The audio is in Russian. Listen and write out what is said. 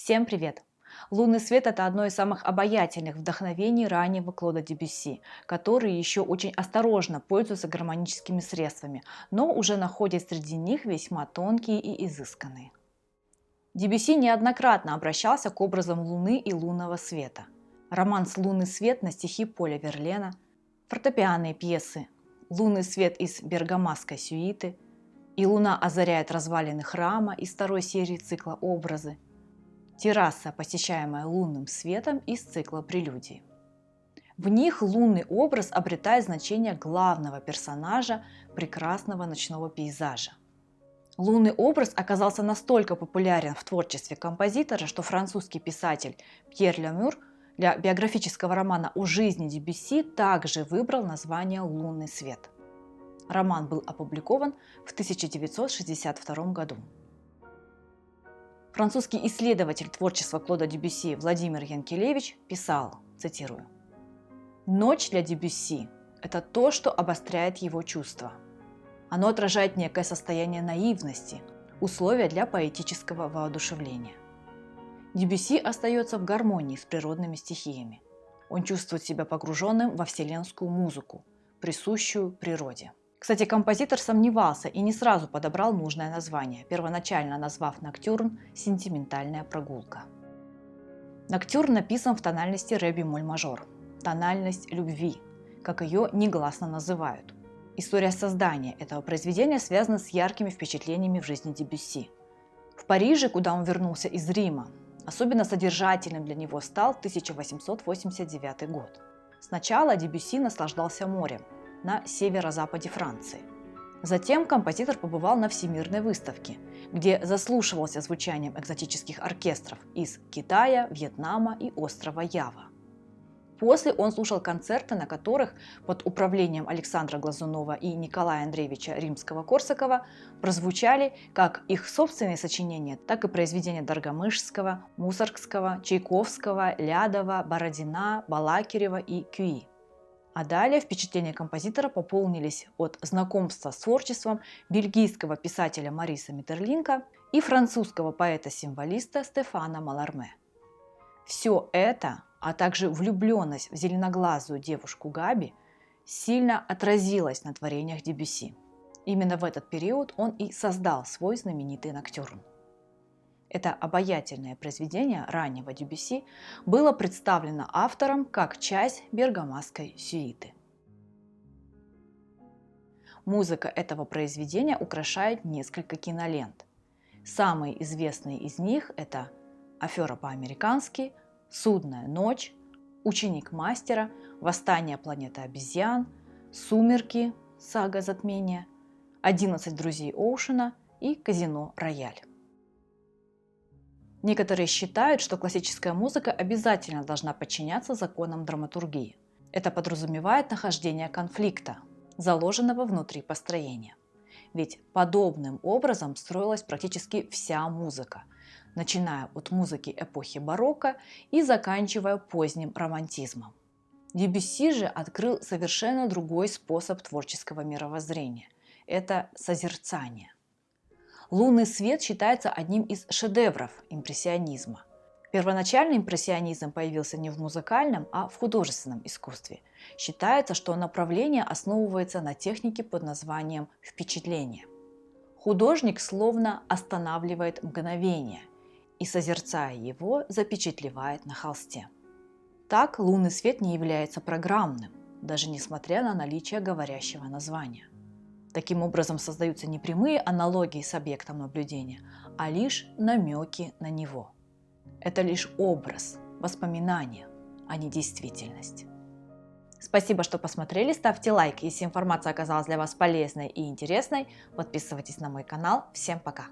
Всем привет! Лунный свет – это одно из самых обаятельных вдохновений раннего Клода Дебюсси, который еще очень осторожно пользуется гармоническими средствами, но уже находит среди них весьма тонкие и изысканные. Дебюсси неоднократно обращался к образам Луны и лунного света. Романс «Лунный свет» на стихи Поля Верлена, фортепианные пьесы «Лунный свет» из Бергамасской сюиты и «Луна озаряет развалины храма» из второй серии цикла «Образы», терраса, посещаемая лунным светом из цикла «Прелюдии». В них лунный образ обретает значение главного персонажа прекрасного ночного пейзажа. Лунный образ оказался настолько популярен в творчестве композитора, что французский писатель Пьер Лемюр для биографического романа о жизни Дебюсси также выбрал название «Лунный свет». Роман был опубликован в 1962 году. Французский исследователь творчества Клода Дебюсси Владимир Янкелевич писал, цитирую: «Ночь для Дебюсси – это то, что обостряет его чувства. Оно отражает некое состояние наивности, условия для поэтического воодушевления. Дебюсси остается в гармонии с природными стихиями. Он чувствует себя погруженным во вселенскую музыку, присущую природе». Кстати, композитор сомневался и не сразу подобрал нужное название, первоначально назвав ноктюрн «Сентиментальная прогулка». Ноктюрн написан в тональности ре бемоль мажор, тональность любви, как ее негласно называют. История создания этого произведения связана с яркими впечатлениями в жизни Дебюсси. В Париже, куда он вернулся из Рима, особенно содержательным для него стал 1889 год. Сначала Дебюсси наслаждался морем на северо-западе Франции. Затем композитор побывал на Всемирной выставке, где заслушивался звучанием экзотических оркестров из Китая, Вьетнама и острова Ява. После он слушал концерты, на которых под управлением Александра Глазунова и Николая Андреевича Римского-Корсакова прозвучали как их собственные сочинения, так и произведения Даргомышского, Мусоргского, Чайковского, Лядова, Бородина, Балакирева и Кюи. А далее впечатления композитора пополнились от знакомства с творчеством бельгийского писателя Мариса Метерлинка и французского поэта-символиста Стефана Маларме. Все это, а также влюбленность в зеленоглазую девушку Габи, сильно отразилось на творениях Дебюсси. Именно в этот период он и создал свой знаменитый ноктюрн. Это обаятельное произведение раннего Дебюсси было представлено автором как часть Бергамасской сюиты. Музыка этого произведения украшает несколько кинолент. Самые известные из них – это «Афера по-американски», «Судная ночь», «Ученик мастера», «Восстание планеты обезьян», «Сумерки», «Сага затмения», «11 друзей Оушена» и «Казино Рояль». Некоторые считают, что классическая музыка обязательно должна подчиняться законам драматургии. Это подразумевает нахождение конфликта, заложенного внутри построения. Ведь подобным образом строилась практически вся музыка, начиная от музыки эпохи барокко и заканчивая поздним романтизмом. Дебюсси же открыл совершенно другой способ творческого мировоззрения – это созерцание. «Лунный свет» считается одним из шедевров импрессионизма. Первоначальный импрессионизм появился не в музыкальном, а в художественном искусстве. Считается, что направление основывается на технике под названием «впечатление». Художник словно останавливает мгновение и, созерцая его, запечатлевает на холсте. Так «Лунный свет» не является программным, даже несмотря на наличие говорящего названия. Таким образом создаются не прямые аналогии с объектом наблюдения, а лишь намеки на него. Это лишь образ, воспоминание, а не действительность. Спасибо, что посмотрели, ставьте лайк, если информация оказалась для вас полезной и интересной, подписывайтесь на мой канал. Всем пока!